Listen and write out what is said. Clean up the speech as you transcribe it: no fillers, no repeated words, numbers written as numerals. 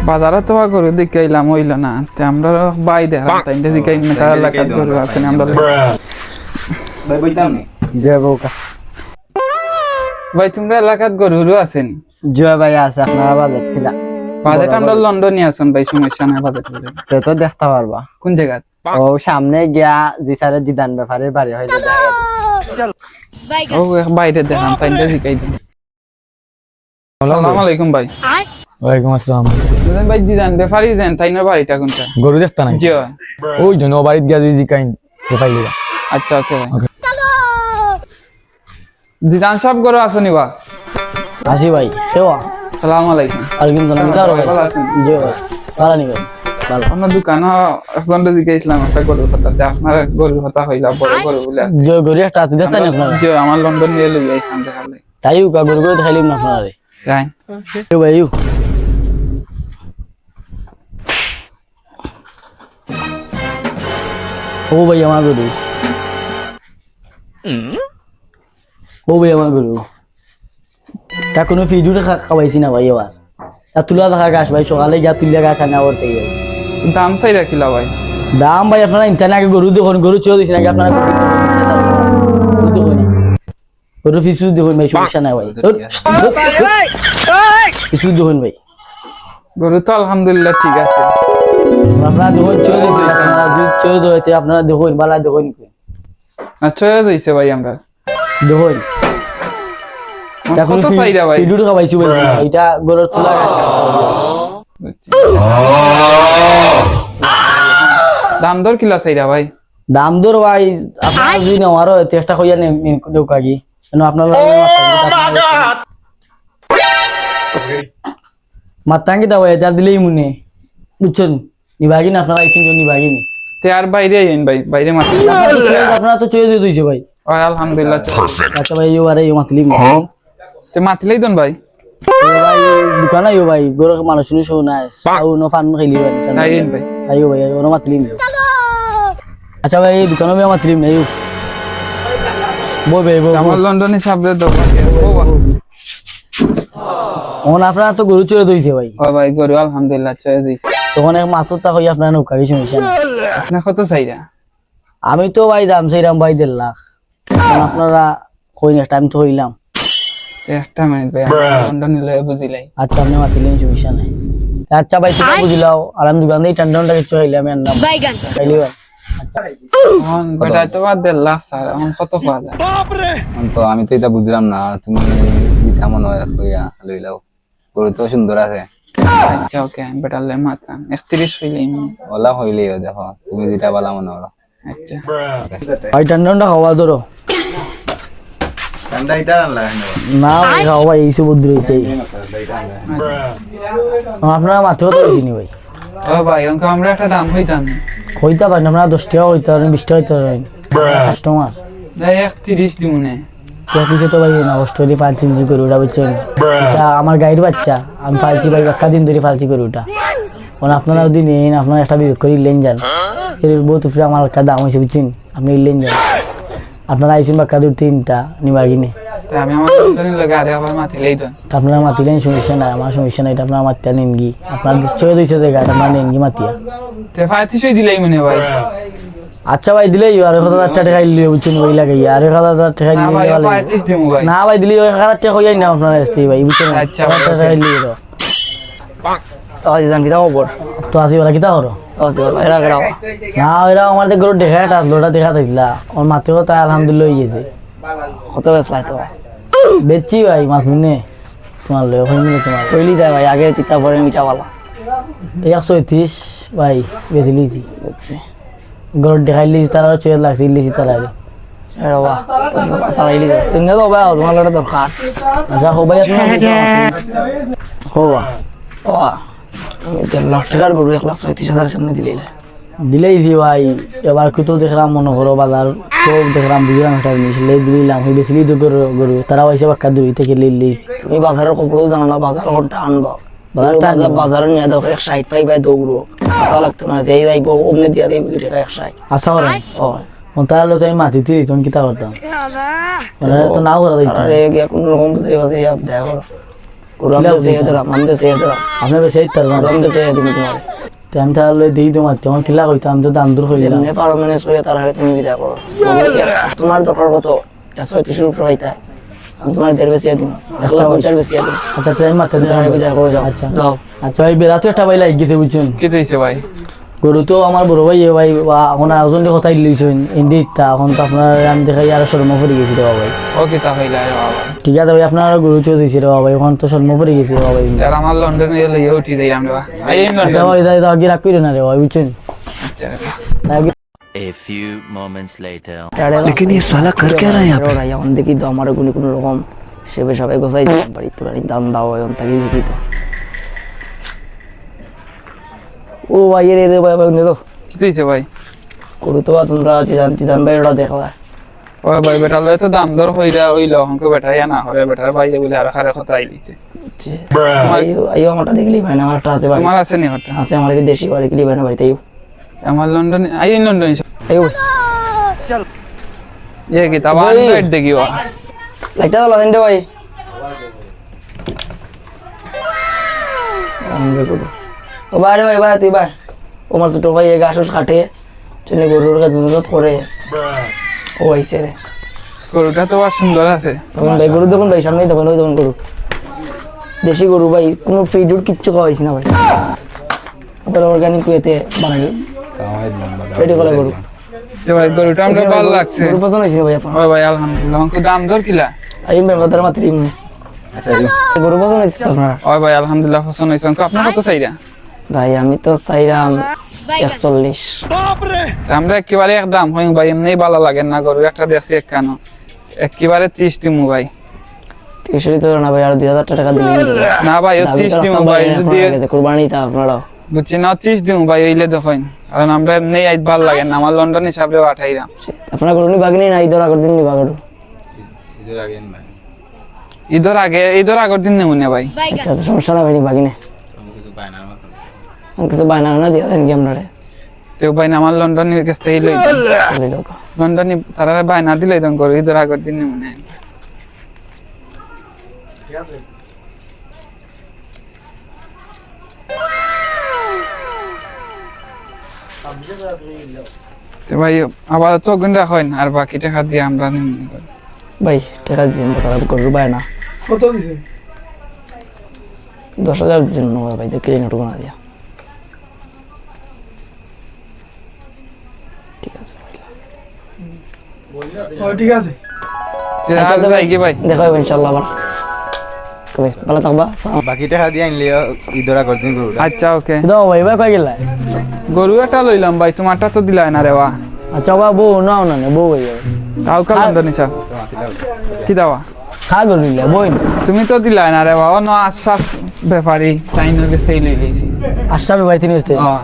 বাজারে তো গরু দিকে এলাম হইল না, আমরা বাই দেখলাম তাই দিকে এলাকার গরু আছে আমরা ভাই তোমরা এলাকাত গরু আছেন? জয় ভাই আছে, আপনারা বাজেট কিনা? বাজেট আমরা লন্ডনে আছেন ভাই, সমস্যা নাই বাজেট হলে তো দেখতে পারবা। কোন জায়গা? ও সামনে গিয়া জি স্যারের জিদান ব্যাপারের বাড়ি হয়ে যাবে। ও বাইরে দেখান তাই দিকে দিন। আসসালামু আলাইকুম ভাই। ওয়ালাইকুম আসসালাম। ভাই দিদান ব্যাপারী যান তাইনের বাড়িটা কোনটা? গরু দেখতা নাই? জি ওই জন্য বাড়িতে গিয়া যদি কাইন দেখাইলি। আচ্ছা ওকে ভাই। দিদান সব গরু আসনি বা? আসি ভাই। সেবা। আসসালামু আলাইকুম। আলাইকুম সালাম। ভালো আছেন? জি ভাই। ভালো নি ভাই। ভালো। আপনার দোকান এখন দিকে ইসলাম একটা গরুর কথা, আপনার গরুর কথা হইলা বড় গরু বলে আছে। যে গরু একটা আছে দেখতা না আপনারা? জি আমার লন্ডন নিয়ে লই আইছাম দেখালে। তাইও কা গরু দেখাইলাম না আপনারে। যাই। এ ভাই ইউ। ও ভাই আমার গরু। ও ভাই আমার গরু। তা কোনো ভিডিও খাওয়াইছি না ভাই এবার। তা তুলা দেখা গাছ ভাই, সকালে গিয়া তুলিয়া গাছ আনা করতে গিয়ে দাম চাই রাখিলা ভাই? দাম ভাই আপনারা ইন্টারনেট আগে গরু দেখুন, গরু চেয়েও দিচ্ছি নাকি আপনারা গরু দেখুন, গরু ফিসু দেখুন ভাই, সমস্যা নাই ভাই। ফিসু দেখুন ভাই, গরু তো আলহামদুলিল্লাহ ঠিক আছে। আপনারা দেখুন চেয়ে দিচ্ছি, আপনারা চেয়ে দিতে আপনারা দেখুন বালা দেখুন আচ্ছা দিয়েছে ভাই আমরা দেখুন। কত চাইরা ভাই? ভিডিও খাওয়াইছি ভাই, এটা গরুর তুলা গাছ। দাম দর কিলা চাইরা ভাই? দাম দর ভাই আপনারা যদি নেওয়ারও চেষ্টা করিয়া নেও কাকি, আপনার মাত্রাঙ্কি দাও ভাই, তার দিলেই মনে বুঝছেন নিবাগিন, আপনারা আইসেন নিবাগিনি তে আর বাইরে আইন ভাই, বাইরে মাতি আপনারা তো চয়ে দিয়ে দিয়েছে ভাই। আলহামদুলিল্লাহ। আচ্ছা ভাই ইউ আরে মাতলি তে মাতিলেই দন ভাই। ভাই দোকান আইও ভাই, গরু মানুষ শুনে নাই সাউ ন ফান খাইলি ভাই তাই ভাই। আইও ভাই ওনো মাতলি। আচ্ছা ভাই দোকানও ভাই মাতলি নাই বই ভাই আমার লন্ডনে সাবরে দোকান ওন আপনারা তো গরু চয়ে দিয়েছে ভাই। ও ভাই গরু আলহামদুলিল্লাহ চয়ে দিয়েছে। তখন এক মাত্রটা হই আপনারা নৌকা কিছু মিশন আপনি কত চাইরা? আমি তো ভাই দাম চাইলাম ভাই 1.5 লাখ, আপনারা কই না টাইম তো হইলাম। একটা মিনিট ভাই, লন্ডনে লয়ে বুঝিলাই। আচ্ছা আপনি মাতিলেন সমস্যা নাই। আচ্ছা ভাই তুমি বুঝিলাও, আর আমি দোকান দিয়ে টান্ডাটা কিছু হইলাম এর নাম বাইগান খাইলি ভাই। বেটা তো বাদ 1.5 লাখ স্যার, এখন কত পাওয়া যায়? তো আমি তো এটা বুঝলাম না, তুমি যেটা মনে হয় কইয়া লইলাও, গরু তো সুন্দর আছে। আচ্ছা ওকে বেটা লে মাত্রা 31 হইলেই ওলা হইলেই দেখো তুমি যেটা বলা মনে হলো। আচ্ছা ভাই টান্ডাটা খাওয়া ধরো ঠান্ডা এটা লাগে না ভাই খাওয়া ভাই এইসব উদ্রইতেই আপনারা মাত্র তো চিনি ভাই। ও ভাই অঙ্ক আমরা একটা দাম হইতাম কইতা পারেন আপনারা 10 টাকা হইতে পারেন, 20 টাকা হইতে পারেন কাস্টমার ভাই 31 দিমু না কিছু তো ভাই না অস্ট্রেলি ফালছি করে ওটা বুঝছেন, এটা আমার গাইড বাচ্চা, আমি ফালছি ভাই একটা দিন ধরে ফালছি করে ওটা। কারণ আপনারা যদি নেন আপনারা একটা বিবেক করে ইলেন যান, এর বহুত উপরে আমার একটা দাম হয়েছে বুঝছেন, আপনি ইলেন যান। আপনারা আইসুন বাক্কা দূর 3টা নিবা কিনে, আমি আমার লন্ডনে লাগে আরে আবার মাতিলেই দন। আপনারা মাতিলেন সমস্যা নাই, আমার সমস্যা নাই, এটা আপনারা মাতিয়া নেন গি, আপনার 200 টাকা আপনারা নেন গি মাতিয়া। তে 35 দিলেই মনে ভাই। আচ্ছা ভাই দিলেই আর 1000 টাকা খাইলে বুঝছেন ওই লাগে আর 1000 টাকা না ভাই দিলে 35 দিমু ভাই। না ভাই দিলে 1000 টাকা হইয়াই না আপনারা আসতে ভাই বুঝছেন। আচ্ছা 1000 টাকা খাইলে দাও আজ জান কিতা খবর? তো আজি বলা কিতা করো? আজি বলা এরা গরাও না এরা আমাদের গরু দেখা এটা লোটা দেখা থাকলা ওর মাত্র তো আলহামদুলিল্লাহ হয়ে গেছে। কত বেচলাই তো? বেচছি ভাই মাছ মিনে তোমার লয় হই মিলে তোমার কইলি দা ভাই আগে তিতা পরে মিঠা वाला 130 ভাই বেচি লিছি গরু দেখাই লিছি তারা চয়ে লাগছে লিছি তারা সেরা বাহ সারাইলি দা ইন্না তো ভাই তোমার লড়া দরকার। আচ্ছা হো ভাই আপনার হোবা ও আমি 1.5 লাখ টাকার গরু 1,37,000 কেমনে দিলে? দিলেই দি ভাই এবার কত দেখলাম মনে করো বাজার সব দেখলাম বুঝলাম একটা জিনিস লেই দিলাম হই বেশি তো গরু গরু তারা হইছে বাক্কা দূরি থেকে লেই তুমি বাজারের খবর জানো না? বাজার কোনটা আনবা? বাজারে নিয়ে দাও 160 পাই ভাই দৌড়ো কথা লাগতো না, যেই যাইবো অমনে দিয়া দেব 160। আশা করেন ও তাহলে তো আমি মাটি তুলি তখন কিতা করতাম মানে তো নাও করা দিতাম। আরে কোন রকম দেওয়া যায় দেখো গরু আমি চেয়ে দিলাম, আমি তো চেয়ে দিলাম, আপনার বেশি তার আমি তো চেয়ে দিবি তোমার। তো আমি তাহলে দিই তোমার তোমার কিলা কইতো আমি তো দাম দূর হইলাম এমনি পারমানেন্স করে তার আগে তুমি বিদায় করো। তোমার দরকার কত? 136 উপরে পাইতা, আমি তোমার 1.5 বেশি দিন, 150 বেশি দিন, আচ্ছা তাই মাথা তার আগে বিদায় করো, যাও আচ্ছা যাও। আচ্ছা ভাই বেড়া তো একটা ভাই লাগ গেছে বুঝছেন কি হইছে ভাই? গরু তো আমার বড় ভাই ভাই এখন আরেকজন কথা লইছেন ইন্ডি ইত্যা এখন তো আপনার আমি দেখাই আর শর্মা পড়ে গেছি রে বাবা ও কি তা হইলা রে বাবা? ঠিক আছে ভাই আপনার গরু চো দিয়েছি রে বাবা এখন তো শর্মা পড়ে গেছি রে বাবা আর আমার লন্ডনে গেলে উঠি দিলাম রে বাবা। এই আচ্ছা লন্ডন। ভাই দাদা আগে রাখ কইরে না রে ভাই বুঝছেন আচ্ছা রে। আগে A few moments later. लेकिन ये साला कर क्या रहा है यहाँ पे? এখন দেখি তো আমার কোনো কোনো রকম সেবে সবাই গোছাই দিতে পারি, তোরা দাম দাও এখন তাকে দেখি তো। ও ভাই রে রে ভাই ভাই নে তো কি হইছে ভাই? করু তো তোমরা চিদান ভাই ওটা দেখো। ও ভাই বেটা লয় তো দাম দর হইরা হইলো হংকে বেটা ইয়া না হরে বেটার ভাই বলে আর খারে কথা আইলিছে। আইও আমারটা দেখলি ভাই না, আমারটা আছে ভাই, তোমার আছে নি হটা? আছে আমার কি দেশি বাড়ি দেখলি ভাই না বাড়িতে আইও আমার লন্ডনে আই লন্ডনে আইও। ये की तब भाई। लाइट देखी वो লাইটটা জ্বালা দেন রে ভাই। ও ভাই রে ভাই ভাই তুই ভাই ও আমার ছোট ভাই এই গাছ কাটে ট্রেনে গরুর কাছে দুধ করে ও আইছে রে। গরুটা তো আর সুন্দর আছে। তখন ভাই গরু দেখুন ভাই সামনেই তখন ওই তখন গরু দেশি গরু ভাই, কোনো ফিড উড কিচ্ছু খাওয়াইছি না ভাই, আবার অর্গানিক ওয়েতে বানাই রেডি করা গরু। যে ভাই গরুটা আমরা ভালো লাগছে। গরু পছন্দ হয়েছে ভাই আপনার? ওই ভাই আলহামদুলিল্লাহ অঙ্ক দাম দর কিলা? আইম ভাই মাতার মাত্র গরু পছন্দ হয়েছে আপনার? ওই ভাই আলহামদুলিল্লাহ পছন্দ হইছে। অঙ্ক আপনার কত চাইরা? ভাই আমি তো চাইলাম 41। তা আমরা একেবারে এক দাম হই ভাই, এমনি ভালো লাগে না গরু একটা দেখছি একখানো একেবারে 30 দিমু ভাই। 30 তো না ভাই, আর 2000 টাকা দিলে না ভাই ও 30 দিমু ভাই, যদি কুরবানি তা আপনারা বুঝছি না 30 দিমু ভাই হইলে দেখেন, কারণ আমরা এমনি আইত ভালো লাগে না, আমার লন্ডন হিসাবে পাঠাইরাম। আপনারা গরু নি বাগনি না ঈদের আগের দিন নি বাগড়ু? ঈদের আগের দিন নেমু না ভাই। আচ্ছা তো সমস্যা না ভাই নি বাগিনে কিছু বায়না না দিয়া দেন কি আপনারা? তো ভাই না আমার লন্ডনের কাছ থেকে লই লন্ডনে তারা ভাই না দিলে দন করো ঈদের আগের দিন নেমু না। তো ভাই আবার তো গুণ রাখেন আর বাকি টাকা দিয়ে আমরা নিমু। ভাই টাকা দিন তারা গরু বায়না কত দিছে? 10,000 দিন না ভাই দেখে নেটু না দিয়া। ঠিক আছে ও ঠিক আছে। আচ্ছা তো ভাই কি ভাই দেখা হবে ইনশাআল্লাহ আবার কবে ভালো থাকবা। বাকি টাকা দিয়ে আনলে ঈদের আগের দিন গরুটা। আচ্ছা ওকে দাও ভাই ভাই কই গেলা গরু একটা লইলাম ভাই, তোমারটা তো দিলাই না রে বা। আচ্ছা বাবা বউ নাও না বউ ভাই তাও কাল লন্ডন হিসাব কি দাওয়া খা গরু লিলা বই না তুমি তো দিলাই না রে বা, অন্য আশ্বাস ব্যাপারী চাইনার কাছ থেকে লই লইছি। আশরাফি ভাই তিনি হচ্ছে হ্যাঁ